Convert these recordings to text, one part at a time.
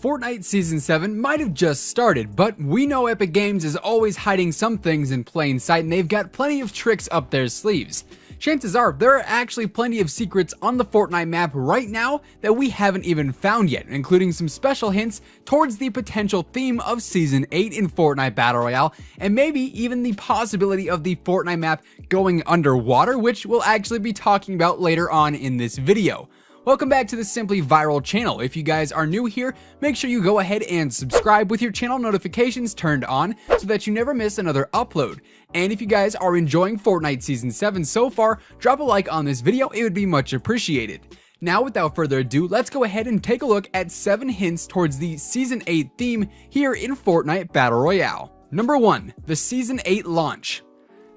Fortnite Season 7 might have just started, but we know Epic Games is always hiding some things in plain sight and they've got plenty of tricks up their sleeves. Chances are there are actually plenty of secrets on the Fortnite map right now that we haven't even found yet, including some special hints towards the potential theme of Season 8 in Fortnite Battle Royale, and maybe even the possibility of the Fortnite map going underwater, which we'll actually be talking about later on in this video. Welcome back to the Simply Viral channel. If you guys are new here, make sure you go ahead and subscribe with your channel notifications turned on so that you never miss another upload. And if you guys are enjoying Fortnite Season 7 so far, drop a like on this video, it would be much appreciated. Now without further ado, let's go ahead and take a look at 7 hints towards the Season 8 theme here in Fortnite Battle Royale. Number 1. The Season 8 launch.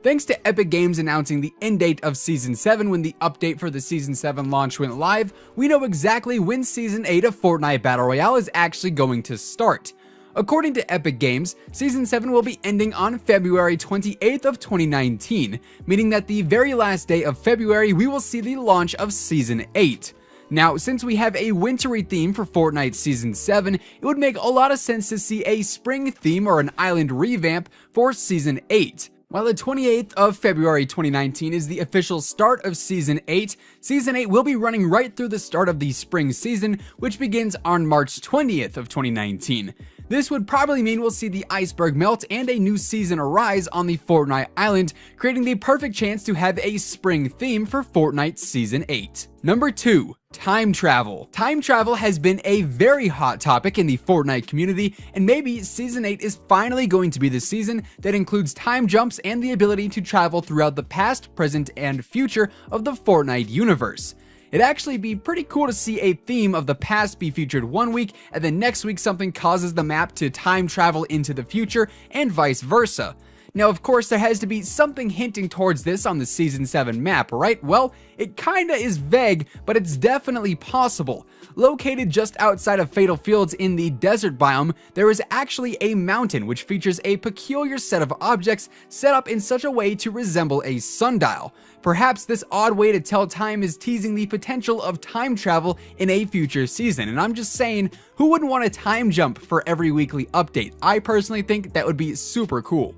Thanks to Epic Games announcing the end date of Season 7 when the update for the Season 7 launch went live, we know exactly when Season 8 of Fortnite Battle Royale is actually going to start. According to Epic Games, Season 7 will be ending on February 28th of 2019, meaning that the very last day of February we will see the launch of Season 8. Now, since we have a wintry theme for Fortnite Season 7, it would make a lot of sense to see a spring theme or an island revamp for Season 8. While the 28th of February 2019 is the official start of Season 8, Season 8 will be running right through the start of the spring season, which begins on March 20th of 2019. This would probably mean we'll see the iceberg melt and a new season arise on the Fortnite island, creating the perfect chance to have a spring theme for Fortnite Season 8. Number 2. Time travel. Time travel has been a very hot topic in the Fortnite community, and maybe Season 8 is finally going to be the season that includes time jumps and the ability to travel throughout the past, present, and future of the Fortnite universe. It'd actually be pretty cool to see a theme of the past be featured one week, and then next week something causes the map to time travel into the future, and vice versa. Now, of course, there has to be something hinting towards this on the Season 7 map, right? Well, it kinda is vague, but it's definitely possible. Located just outside of Fatal Fields in the desert biome, there is actually a mountain which features a peculiar set of objects set up in such a way to resemble a sundial. Perhaps this odd way to tell time is teasing the potential of time travel in a future season, and I'm just saying, who wouldn't want a time jump for every weekly update? I personally think that would be super cool.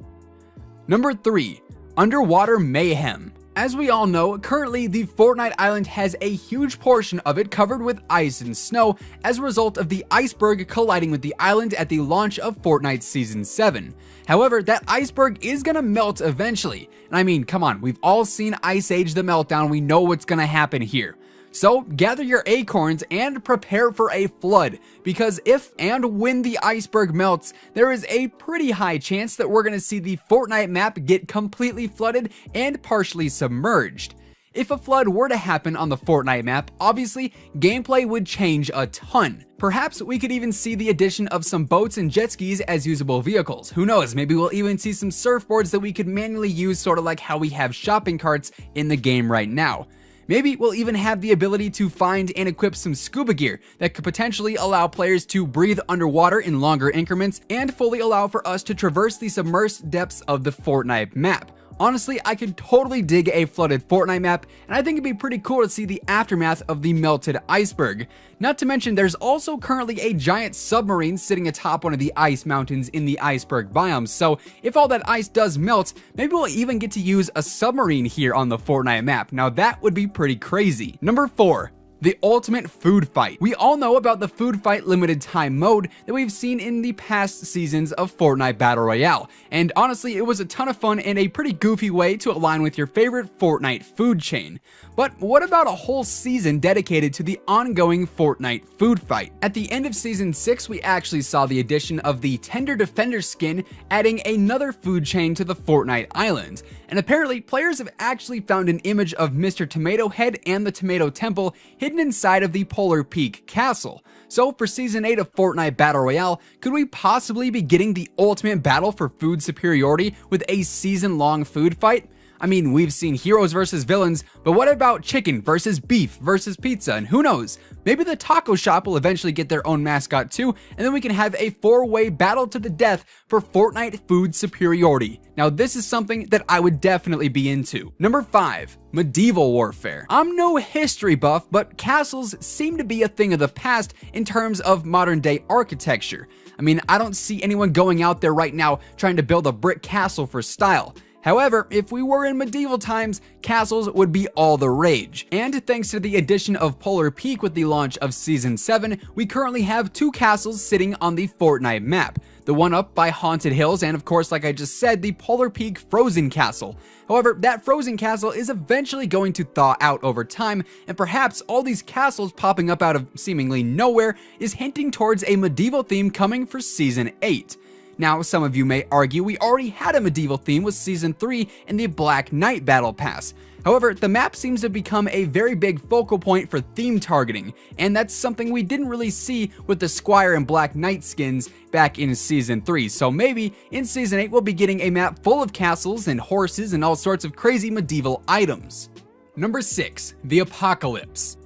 Number 3. Underwater mayhem. As we all know, currently the Fortnite island has a huge portion of it covered with ice and snow as a result of the iceberg colliding with the island at the launch of Fortnite Season 7. However, that iceberg is gonna melt eventually. And I mean, come on, we've all seen Ice Age the Meltdown, we know what's gonna happen here. So gather your acorns and prepare for a flood, because if and when the iceberg melts, there is a pretty high chance that we're going to see the Fortnite map get completely flooded and partially submerged. If a flood were to happen on the Fortnite map, obviously gameplay would change a ton. Perhaps we could even see the addition of some boats and jet skis as usable vehicles. Who knows, maybe we'll even see some surfboards that we could manually use, sort of like how we have shopping carts in the game right now. Maybe we'll even have the ability to find and equip some scuba gear that could potentially allow players to breathe underwater in longer increments and fully allow for us to traverse the submersed depths of the Fortnite map. Honestly, I could totally dig a flooded Fortnite map, and I think it'd be pretty cool to see the aftermath of the melted iceberg. Not to mention, there's also currently a giant submarine sitting atop one of the ice mountains in the iceberg biome, so if all that ice does melt, maybe we'll even get to use a submarine here on the Fortnite map. Now that would be pretty crazy. Number 4. The ultimate food fight. We all know about the food fight limited time mode that we've seen in the past seasons of Fortnite Battle Royale, and honestly it was a ton of fun and a pretty goofy way to align with your favorite Fortnite food chain. But what about a whole season dedicated to the ongoing Fortnite food fight? At the end of Season 6, we actually saw the addition of the Tender Defender skin, adding another food chain to the Fortnite island. And apparently, players have actually found an image of Mr. Tomato Head and the Tomato Temple hidden inside of the Polar Peak Castle. So for Season 8 of Fortnite Battle Royale, could we possibly be getting the ultimate battle for food superiority with a season-long food fight? I mean, we've seen heroes versus villains, but what about chicken versus beef versus pizza? And who knows, maybe the taco shop will eventually get their own mascot too, and then we can have a 4-way battle to the death for Fortnite food superiority. Now this is something that I would definitely be into. Number 5. Medieval warfare. I'm no history buff, but castles seem to be a thing of the past in terms of modern day architecture. I mean, I don't see anyone going out there right now trying to build a brick castle for style. However, if we were in medieval times, castles would be all the rage. And thanks to the addition of Polar Peak with the launch of Season 7, we currently have 2 castles sitting on the Fortnite map. The one up by Haunted Hills, and of course, like I just said, the Polar Peak Frozen Castle. However, that frozen castle is eventually going to thaw out over time, and perhaps all these castles popping up out of seemingly nowhere is hinting towards a medieval theme coming for Season 8. Now, some of you may argue we already had a medieval theme with Season 3 and the Black Knight Battle Pass. However, the map seems to become a very big focal point for theme targeting, and that's something we didn't really see with the Squire and Black Knight skins back in Season 3, so maybe in Season 8 we'll be getting a map full of castles and horses and all sorts of crazy medieval items. Number 6. The Apocalypse.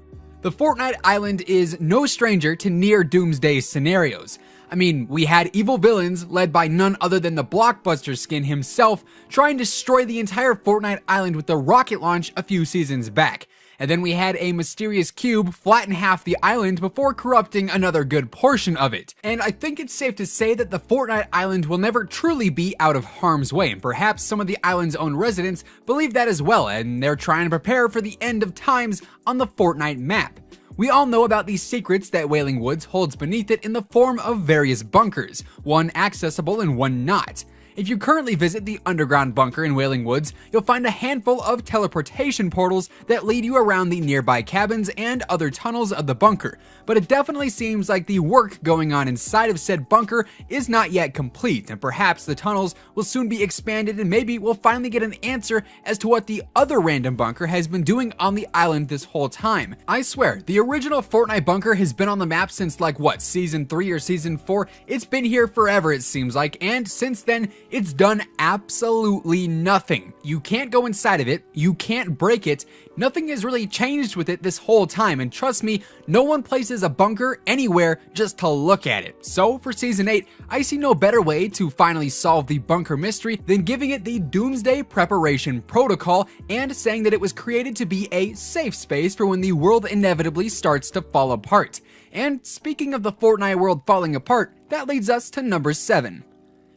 The Fortnite island is no stranger to near doomsday scenarios. I mean, we had evil villains led by none other than the Blockbuster skin himself trying to destroy the entire Fortnite island with a rocket launch a few seasons back. And then we had a mysterious cube flatten half the island before corrupting another good portion of it. And I think it's safe to say that the Fortnite island will never truly be out of harm's way, and perhaps some of the island's own residents believe that as well, and they're trying to prepare for the end of times on the Fortnite map. We all know about these secrets that Wailing Woods holds beneath it in the form of various bunkers, one accessible and one not. If you currently visit the underground bunker in Wailing Woods, you'll find a handful of teleportation portals that lead you around the nearby cabins and other tunnels of the bunker, but it definitely seems like the work going on inside of said bunker is not yet complete, and perhaps the tunnels will soon be expanded and maybe we'll finally get an answer as to what the other random bunker has been doing on the island this whole time. I swear, the original Fortnite bunker has been on the map since like what, Season 3 or Season 4? It's been here forever it seems like, and since then, it's done absolutely nothing. You can't go inside of it, you can't break it, nothing has really changed with it this whole time, and trust me, no one places a bunker anywhere just to look at it. So for Season 8, I see no better way to finally solve the bunker mystery than giving it the Doomsday Preparation Protocol and saying that it was created to be a safe space for when the world inevitably starts to fall apart. And speaking of the Fortnite world falling apart, that leads us to number 7.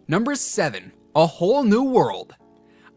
Number 7, a whole new world.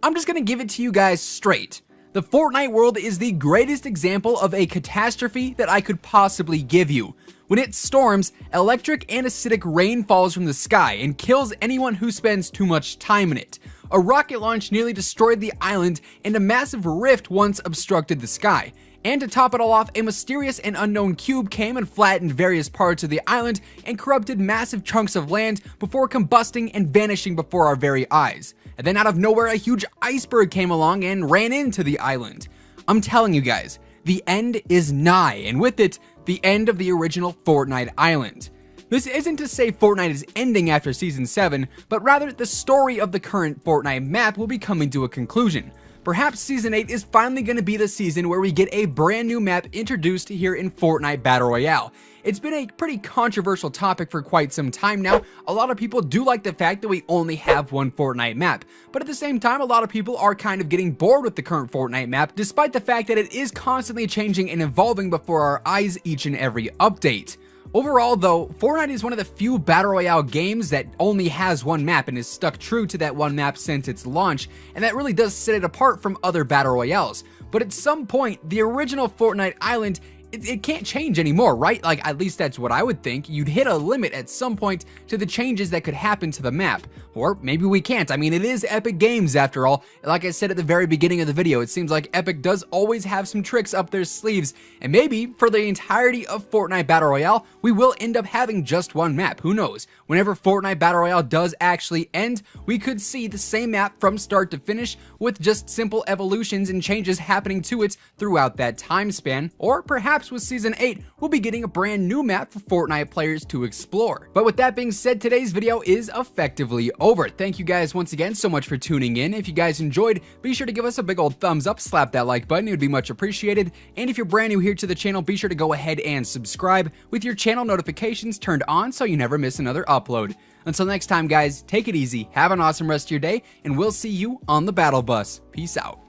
I'm just gonna give it to you guys straight. The Fortnite world is the greatest example of a catastrophe that I could possibly give you. When it storms, electric and acidic rain falls from the sky and kills anyone who spends too much time in it. A rocket launch nearly destroyed the island, and a massive rift once obstructed the sky. And to top it all off, a mysterious and unknown cube came and flattened various parts of the island and corrupted massive chunks of land before combusting and vanishing before our very eyes. And then out of nowhere, a huge iceberg came along and ran into the island. I'm telling you guys, the end is nigh, and with it, the end of the original Fortnite island. This isn't to say Fortnite is ending after Season 7, but rather the story of the current Fortnite map will be coming to a conclusion. Perhaps Season 8 is finally going to be the season where we get a brand new map introduced here in Fortnite Battle Royale. It's been a pretty controversial topic for quite some time now. A lot of people do like the fact that we only have one Fortnite map, but at the same time, a lot of people are kind of getting bored with the current Fortnite map, despite the fact that it is constantly changing and evolving before our eyes each and every update. Overall though, Fortnite is one of the few Battle Royale games that only has one map and is stuck true to that one map since its launch, and that really does set it apart from other Battle Royales. But at some point, the original Fortnite island, it can't change anymore, right? Like, at least that's what I would think. You'd hit a limit at some point to the changes that could happen to the map. Or maybe we can't. I mean, it is Epic Games after all. Like I said at the very beginning of the video, it seems like Epic does always have some tricks up their sleeves. And maybe for the entirety of Fortnite Battle Royale, we will end up having just one map. Who knows? Whenever Fortnite Battle Royale does actually end, we could see the same map from start to finish with just simple evolutions and changes happening to it throughout that time span. Or perhaps perhaps with Season 8, we'll be getting a brand new map for Fortnite players to explore. But with that being said, today's video is effectively over. Thank you guys once again so much for tuning in. If you guys enjoyed, be sure to give us a big old thumbs up, slap that like button, it would be much appreciated. And if you're brand new here to the channel, be sure to go ahead and subscribe with your channel notifications turned on so you never miss another upload. Until next time guys, take it easy, have an awesome rest of your day, and we'll see you on the battle bus. Peace out.